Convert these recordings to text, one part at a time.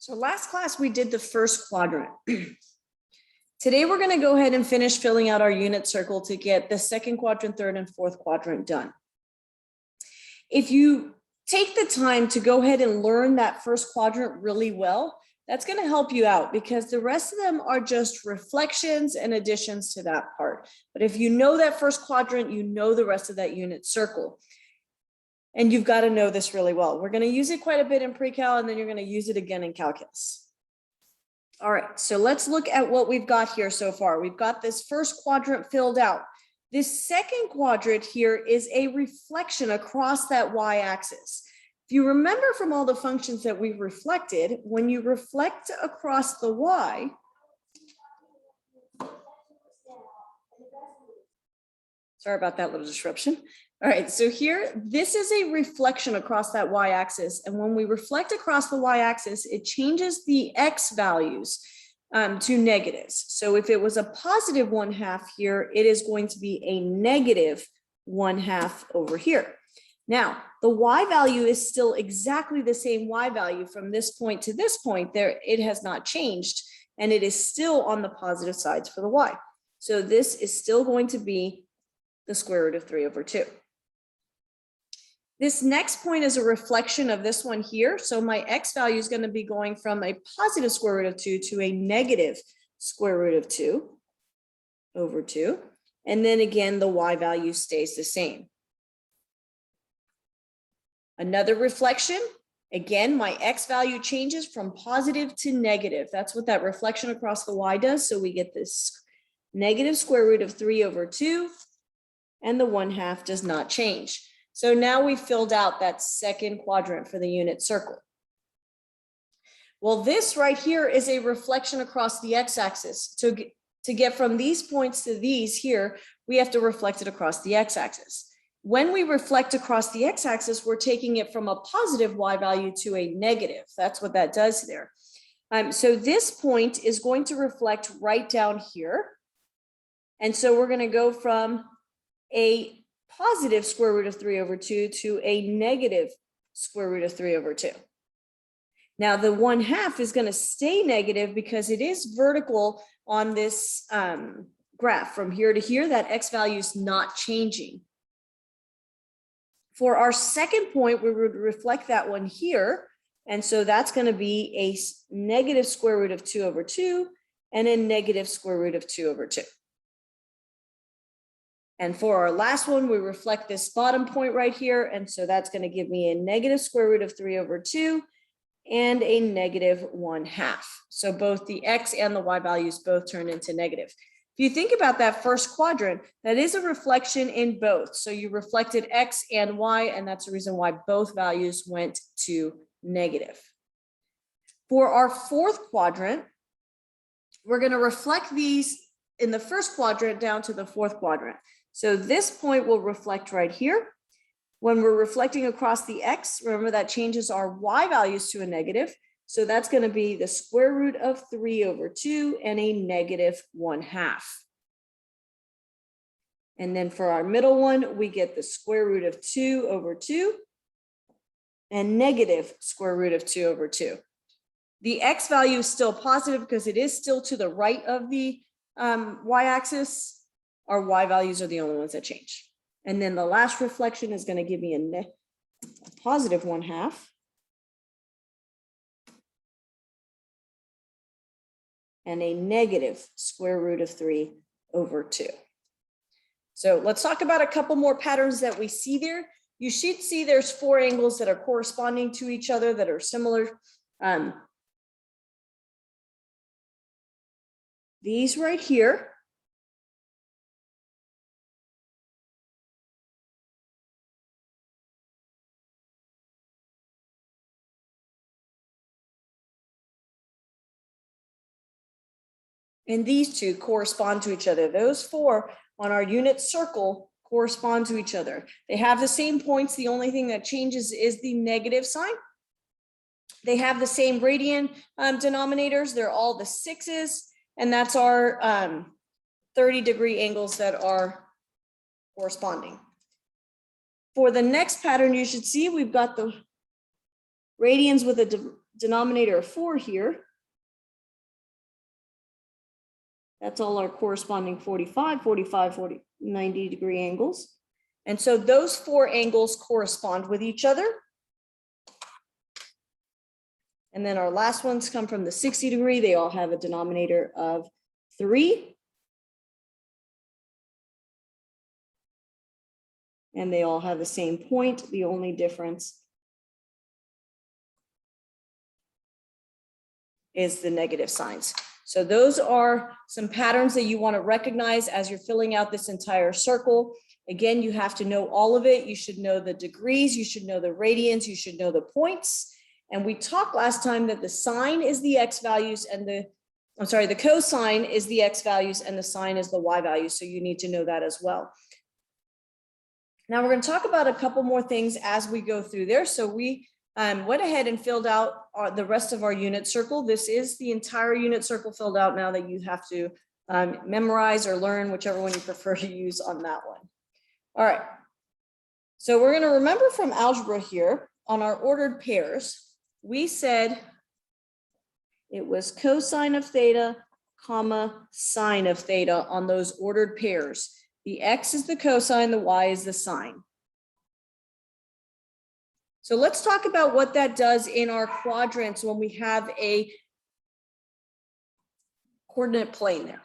So last class we did the first quadrant. Today we're going to go ahead and finish filling out our unit circle to get the second quadrant, third, and fourth quadrant done. If you take the time to go ahead and learn that first quadrant really well, that's going to help you out because the rest of them are just reflections and additions to that part. But if you know that first quadrant, you know the rest of that unit circle. And you've got to know this really well. We're going to use it quite a bit in pre-cal, and then you're going to use it again in calculus. All right, so let's look at what we've got here so far. We've got this first quadrant filled out. This second quadrant here is a reflection across that y-axis. If you remember from all the functions that we've reflected, when you reflect across the y, sorry about that little disruption. All right, so here, this is a reflection across that y-axis. And when we reflect across the y-axis, it changes the x values to negatives. So if it was a positive 1/2 here, it is going to be a negative 1/2 over here. Now, the y value is still exactly the same y value from this point to this point. There, it has not changed, and it is still on the positive sides for the y. So this is still going to be the square root of 3/2. This next point is a reflection of this one here. So my x value is going to be going from a positive square root of 2 to a negative square root of 2/2. And then again, the y value stays the same. Another reflection, again, my x value changes from positive to negative. That's what that reflection across the y does. So we get this negative square root of 3/2, and the 1/2 does not change. So now we filled out that second quadrant for the unit circle. Well, this right here is a reflection across the x-axis. To get from these points to these here, we have to reflect it across the x-axis. When we reflect across the x-axis, we're taking it from a positive y value to a negative. That's what that does there. So this point is going to reflect right down here. And so we're going to go from a positive square root of 3/2 to a negative square root of 3/2. Now the 1/2 is going to stay negative because it is vertical on this graph from here to here. That x value is not changing. For our second point, we would reflect that one here. And so that's going to be a negative square root of 2/2 and a negative square root of 2/2. And for our last one, we reflect this bottom point right here. And so that's going to give me a negative square root of 3/2 and a negative 1/2. So both the x and the y values both turn into negative. If you think about that first quadrant, that is a reflection in both. So you reflected x and y, and that's the reason why both values went to negative. For our fourth quadrant, we're going to reflect these in the first quadrant down to the fourth quadrant. So this point will reflect right here. When we're reflecting across the x, remember that changes our y values to a negative. So that's going to be the square root of 3/2 and a negative 1/2. And then for our middle one, we get the square root of 2/2 and negative square root of 2/2. The x value is still positive because it is still to the right of the y-axis. Our y values are the only ones that change. And then the last reflection is going to give me a positive 1/2 and a negative square root of 3/2. So let's talk about a couple more patterns that we see there. You should see there's 4 angles that are corresponding to each other that are similar. These right here. And these two correspond to each other. Those 4 on our unit circle correspond to each other. They have the same points. The only thing that changes is the negative sign. They have the same radian denominators. They're all the 6s. And that's our 30-degree angles that are corresponding. For the next pattern, you should see we've got the radians with a denominator of 4 here. That's all our corresponding 45, 45, 40, 90-degree angles. And so those 4 angles correspond with each other. And then our last ones come from the 60-degree. They all have a denominator of 3. And they all have the same point. The only difference is the negative signs. So those are some patterns that you want to recognize as you're filling out this entire circle. Again, you have to know all of it. You should know the degrees, you should know the radians, you should know the points. And we talked last time that the sine is the x values and the cosine is the x values and the sine is the y values. So you need to know that as well. Now we're going to talk about a couple more things as we go through there. So we went ahead and filled out the rest of our unit circle. This is the entire unit circle filled out now that you have to memorize or learn, whichever one you prefer to use on that one. All right. So we're going to remember from algebra here on our ordered pairs, we said it was cosine of theta, comma, sine of theta on those ordered pairs. The x is the cosine, the y is the sine. So let's talk about what that does in our quadrants when we have a coordinate plane there.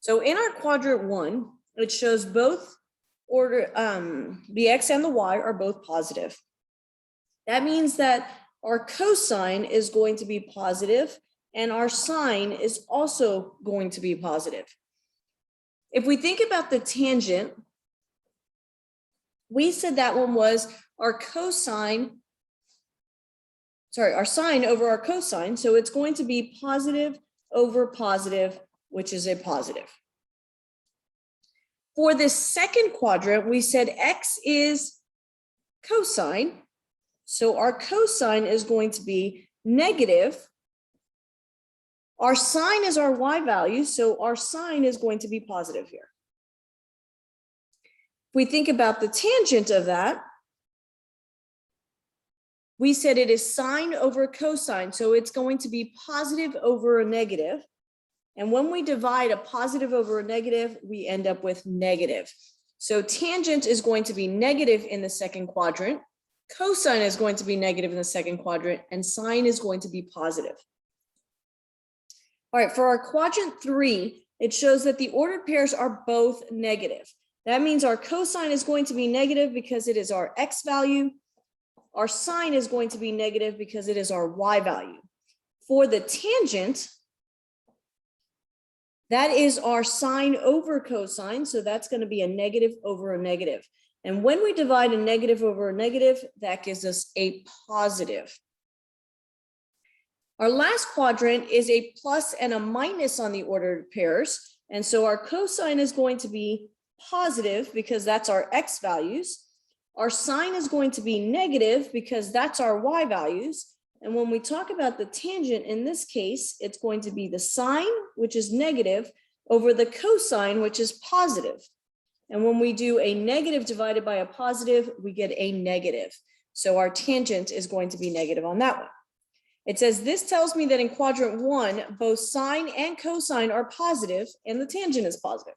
So in our quadrant 1, it shows both the x and the y are both positive. That means that our cosine is going to be positive and our sine is also going to be positive. If we think about the tangent, we said that one was our sine over our cosine. So it's going to be positive over positive, which is a positive. For this second quadrant, we said x is cosine. So our cosine is going to be negative. Our sine is our y value, so our sine is going to be positive here. If we think about the tangent of that, we said it is sine over cosine, so it's going to be positive over a negative. And when we divide a positive over a negative, we end up with negative. So tangent is going to be negative in the second quadrant, cosine is going to be negative in the second quadrant, and sine is going to be positive. All right, for our quadrant 3, it shows that the ordered pairs are both negative. That means our cosine is going to be negative because it is our x value. Our sine is going to be negative because it is our y value. For the tangent, that is our sine over cosine, so that's going to be a negative over a negative. And when we divide a negative over a negative, that gives us a positive. Our last quadrant is a plus and a minus on the ordered pairs. And so our cosine is going to be positive because that's our x values. Our sine is going to be negative because that's our y values. And when we talk about the tangent in this case, it's going to be the sine, which is negative, over the cosine, which is positive. And when we do a negative divided by a positive, we get a negative. So our tangent is going to be negative on that one. It says, this tells me that in quadrant 1, both sine and cosine are positive and the tangent is positive.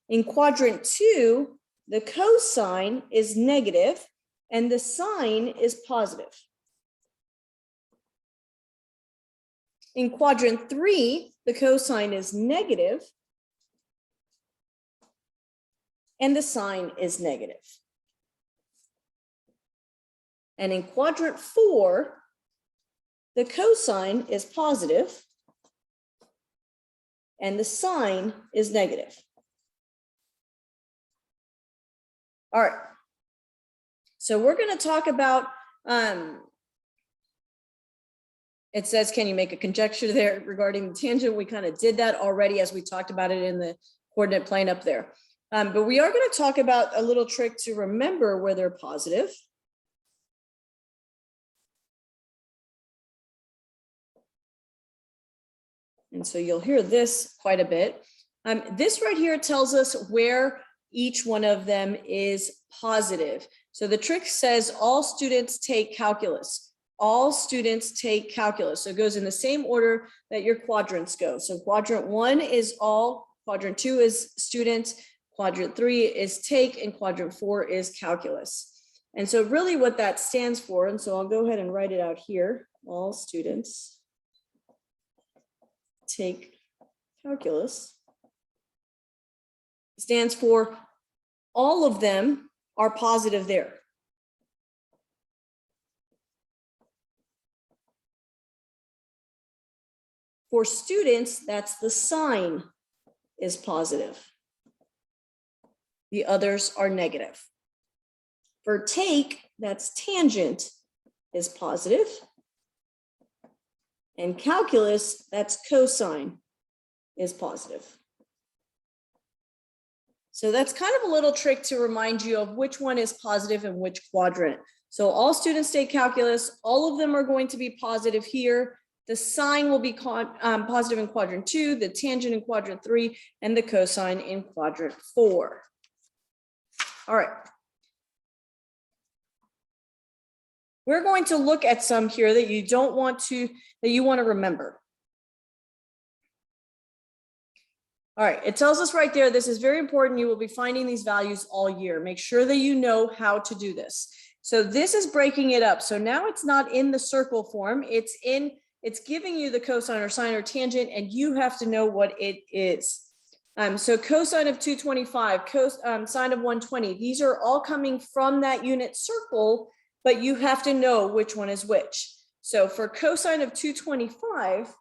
In quadrant 2, the cosine is negative and the sine is positive. In quadrant 3, the cosine is negative and the sine is negative. And in quadrant 4, the cosine is positive and the sine is negative. All right. So we're going to talk about, it says, can you make a conjecture there regarding the tangent? We kind of did that already as we talked about it in the coordinate plane up there. But we are going to talk about a little trick to remember where they're positive. And so you'll hear this quite a bit. This right here tells us where each one of them is positive. So the trick says all students take calculus. all students take calculus. So it goes in the same order that your quadrants go. So quadrant 1 is all, quadrant 2 is students, quadrant 3 is take, and quadrant 4 is calculus. And so really what that stands for, and so I'll go ahead and write it out here, all students take calculus, stands for all of them are positive there. For students, that's the sign is positive. The others are negative. For take, that's tangent is positive. And calculus, that's cosine is positive. So that's kind of a little trick to remind you of which one is positive and which quadrant. So all students take calculus, all of them are going to be positive here. The sine will be positive in quadrant 2, the tangent in quadrant 3, and the cosine in quadrant 4. All right. We're going to look at some here that you want to remember. All right, it tells us right there, this is very important. You will be finding these values all year. Make sure that you know how to do this. So this is breaking it up. So now it's not in the circle form. It's giving you the cosine or sine or tangent, and you have to know what it is. So cosine of 225, sine of 120, these are all coming from that unit circle, but you have to know which one is which. So for cosine of 225,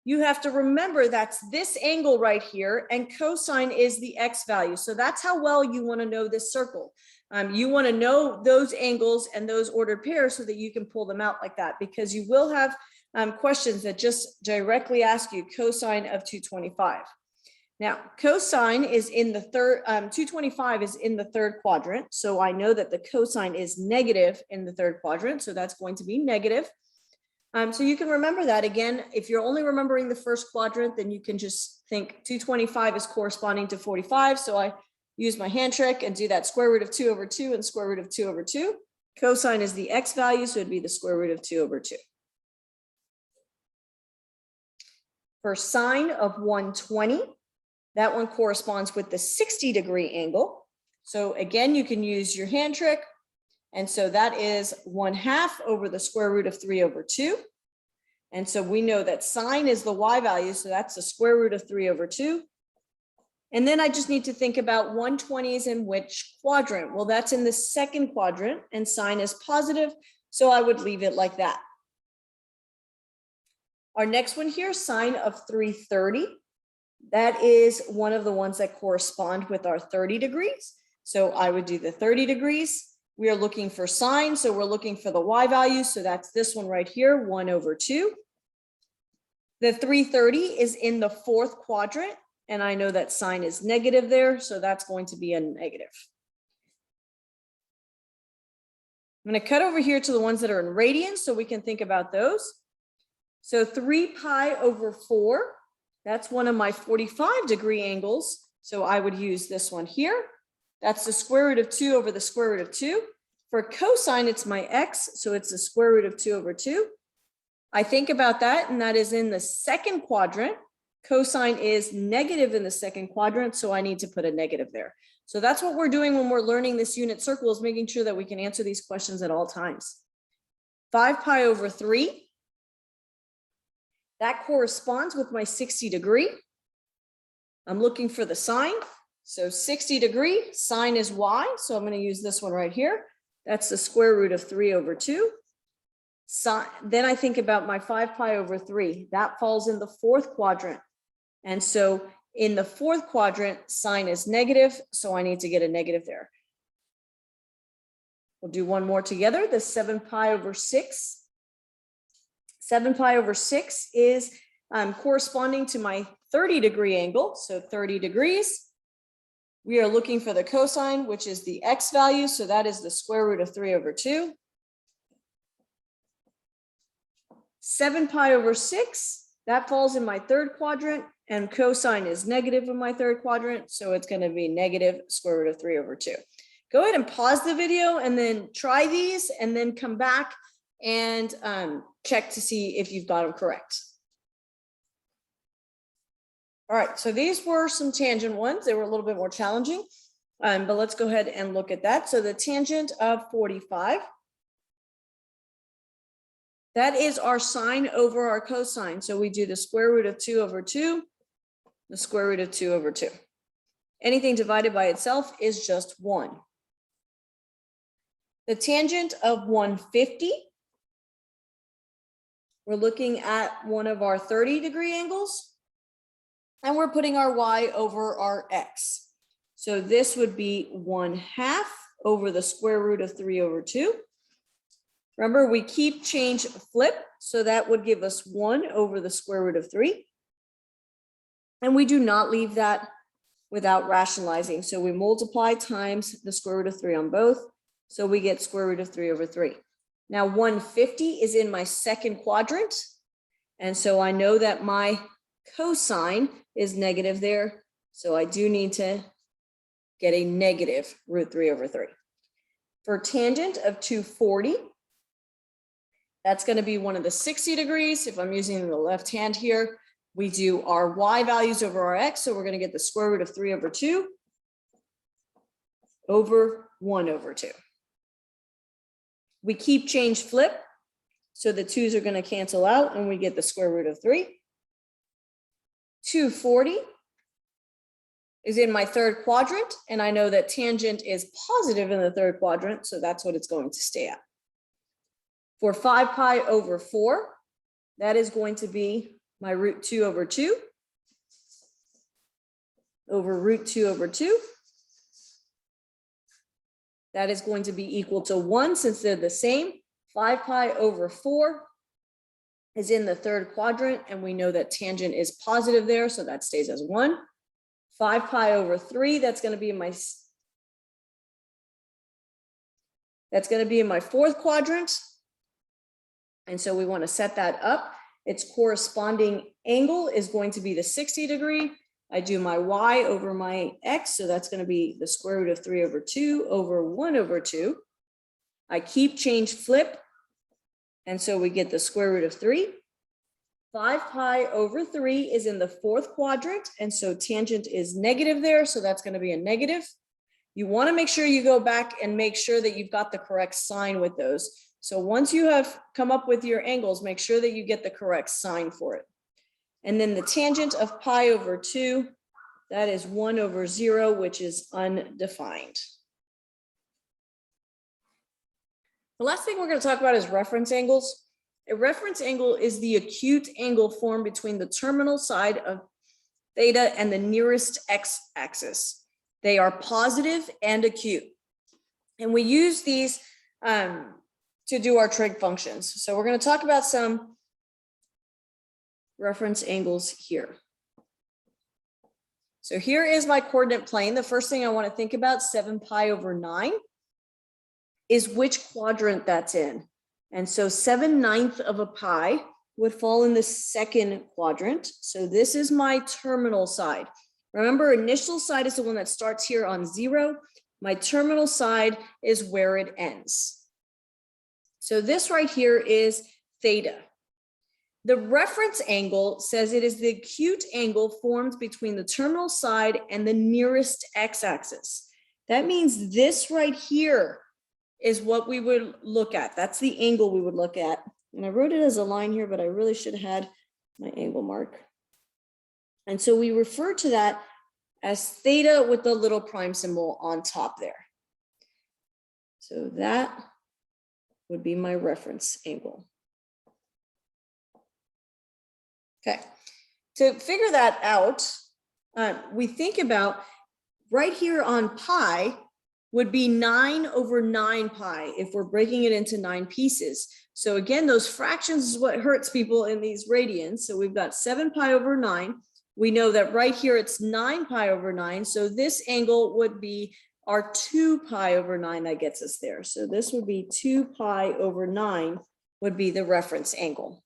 you have to remember that's this angle right here, and cosine is the x value. So that's how well you want to know this circle. You want to know those angles and those ordered pairs so that you can pull them out like that, because you will have questions that just directly ask you cosine of 225. Now, cosine is in the third, 225 is in the third quadrant. So I know that the cosine is negative in the third quadrant. So that's going to be negative. So you can remember that. Again, if you're only remembering the first quadrant, then you can just think 225 is corresponding to 45. So I use my hand trick and do that square root of 2 over 2 and square root of 2 over 2. Cosine is the x value, so it'd be the square root of 2 over 2. For sine of 120, that one corresponds with the 60-degree angle. So again, you can use your hand trick. And so that is 1/2 over the square root of 3 over 2. And so we know that sine is the y value, so that's the square root of 3 over 2. And then I just need to think about 120 is in which quadrant? Well, that's in the second quadrant, and sine is positive, so I would leave it like that. Our next one here, sine of 330. That is one of the ones that correspond with our 30 degrees. So I would do the 30 degrees. We are looking for sine, so we're looking for the y value. So that's this one right here, 1 over 2. The 330 is in the fourth quadrant, and I know that sine is negative there, so that's going to be a negative. I'm going to cut over here to the ones that are in radians so we can think about those. So 3 pi over 4, that's one of my 45-degree angles. So I would use this one here. That's the square root of 2 over the square root of 2. For cosine, it's my x, so it's the square root of 2 over 2. I think about that, and that is in the second quadrant. Cosine is negative in the second quadrant, so I need to put a negative there. So that's what we're doing when we're learning this unit circle, is making sure that we can answer these questions at all times. 5 pi over 3. That corresponds with my 60-degree. I'm looking for the sine. So 60-degree, sine is y. So I'm going to use this one right here. That's the square root of 3 over 2. Then I think about my 5 pi over 3. That falls in the fourth quadrant. And so in the fourth quadrant, sine is negative. So I need to get a negative there. We'll do one more together. The 7 pi over 6. 7 pi over 6 is corresponding to my 30-degree angle. So 30 degrees. We are looking for the cosine, which is the x value. So that is the square root of 3 over 2. 7 pi over 6, that falls in my third quadrant, and cosine is negative in my third quadrant. So it's going to be negative square root of 3 over 2. Go ahead and pause the video and then try these and then come back and check to see if you've got them correct. All right, so these were some tangent ones. They were a little bit more challenging, but let's go ahead and look at that. So the tangent of 45, that is our sine over our cosine. So we do the square root of 2 over 2, the square root of 2 over 2. Anything divided by itself is just 1. The tangent of 150, we're looking at one of our 30-degree angles, and we're putting our y over our x. So this would be 1/2 over the square root of 3 over 2. Remember, we keep change flip, so that would give us 1 over the square root of 3. And we do not leave that without rationalizing. So we multiply times the square root of 3 on both. So we get square root of 3 over 3. Now 150 is in my second quadrant. And so I know that my cosine is negative there. So I do need to get a negative root 3 over 3. For tangent of 240, that's going to be one of the 60 degrees. If I'm using the left hand here, we do our y values over our x. So we're going to get the square root of 3 over 2 over 1 over 2. We keep change flip. So the 2's are going to cancel out and we get the square root of 3. 240 is in my third quadrant. And I know that tangent is positive in the third quadrant. So that's what it's going to stay at. For 5 pi over 4, that is going to be my root 2 over 2 over root 2 over 2. That is going to be equal to 1 since they're the same. 5 pi over 4 is in the third quadrant, and we know that tangent is positive there, so that stays as 1. 5 pi over 3, that's going to be in my fourth quadrant. And so we want to set that up. Its corresponding angle is going to be the 60 degree. I do my y over my x, so that's going to be the square root of 3 over 2 over 1 over 2. I keep change flip, and so we get the square root of 3. 5 pi over 3 is in the fourth quadrant, and so tangent is negative there, so that's going to be a negative. You want to make sure you go back and make sure that you've got the correct sign with those. So once you have come up with your angles, make sure that you get the correct sign for it. And then the tangent of pi over 2, that is 1 over 0, which is undefined. The last thing we're going to talk about is reference angles. A reference angle is the acute angle formed between the terminal side of theta and the nearest x-axis. They are positive and acute. And we use these to do our trig functions. So we're going to talk about some reference angles here. So here is my coordinate plane. The first thing I want to think about, 7 pi over 9, is which quadrant that's in. And so 7/9 of a pi would fall in the second quadrant. So this is my terminal side. Remember, initial side is the one that starts here on 0. My terminal side is where it ends. So this right here is theta. The reference angle says it is the acute angle formed between the terminal side and the nearest x-axis. That means this right here is what we would look at. That's the angle we would look at. And I wrote it as a line here, but I really should have had my angle mark. And so we refer to that as theta with the little prime symbol on top there. So that would be my reference angle. Okay, to figure that out, we think about right here on pi would be 9 over 9 pi if we're breaking it into 9 pieces. So again, those fractions is what hurts people in these radians. So we've got 7 pi over 9. We know that right here it's 9 pi over 9. So this angle would be our 2 pi over 9 that gets us there. So this would be 2 pi over 9 would be the reference angle.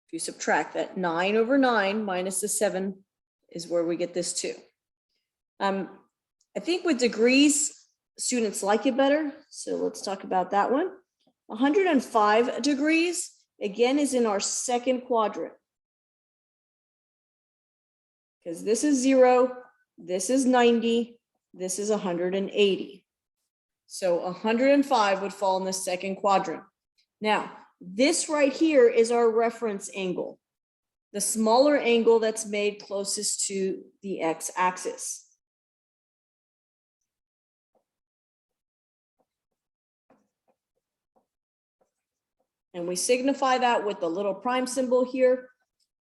If you subtract that, 9 over 9 minus the 7 is where we get this 2. I think with degrees, students like it better. So let's talk about that one. 105 degrees, again, is in our second quadrant. Because this is 0, this is 90, this is 180. So 105 would fall in the second quadrant. Now, this right here is our reference angle, the smaller angle that's made closest to the x-axis. And we signify that with the little prime symbol here.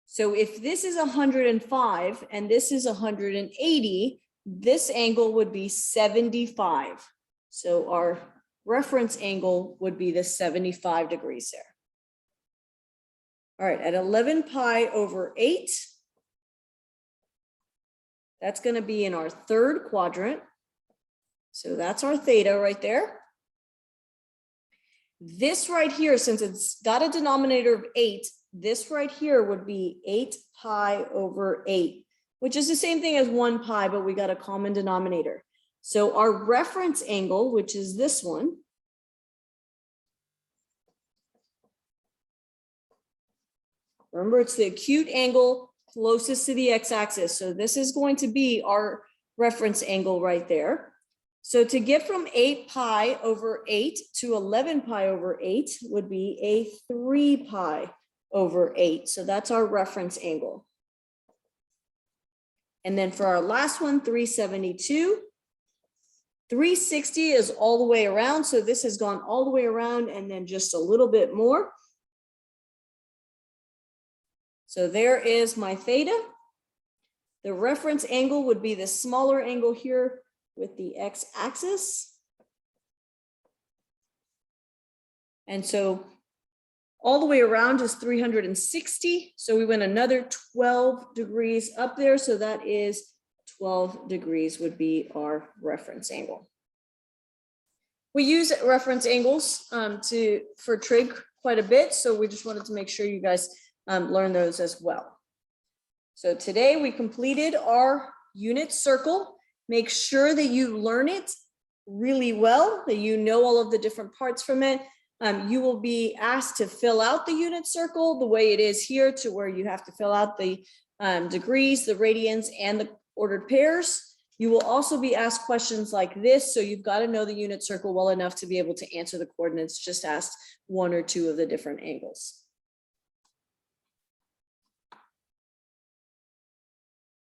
So if this is 105 and this is 180, this angle would be 75. So our reference angle would be the 75 degrees there. All right, at 11 pi over 8, that's going to be in our third quadrant. So that's our theta right there. This right here, since it's got a denominator of 8, this right here would be 8 pi over 8, which is the same thing as 1 pi, but we got a common denominator. So our reference angle, which is this one, remember, it's the acute angle closest to the x-axis. So this is going to be our reference angle right there. So to get from 8 pi over 8 to 11 pi over 8 would be a 3 pi over 8. So that's our reference angle. And then for our last one, 372. 360 is all the way around. So this has gone all the way around and then just a little bit more. So there is my theta. The reference angle would be the smaller angle here with the x-axis. And so all the way around is 360. So we went another 12 degrees up there. So that is 12 degrees would be our reference angle. We use reference angles for trig quite a bit. So we just wanted to make sure you guys learn those as well. So today we completed our unit circle. Make sure that you learn it really well, that you know all of the different parts from it. You will be asked to fill out the unit circle the way it is here, to where you have to fill out the degrees, the radians, and the ordered pairs. You will also be asked questions like this, so you've got to know the unit circle well enough to be able to answer the coordinates just asked 1 or 2 of the different angles.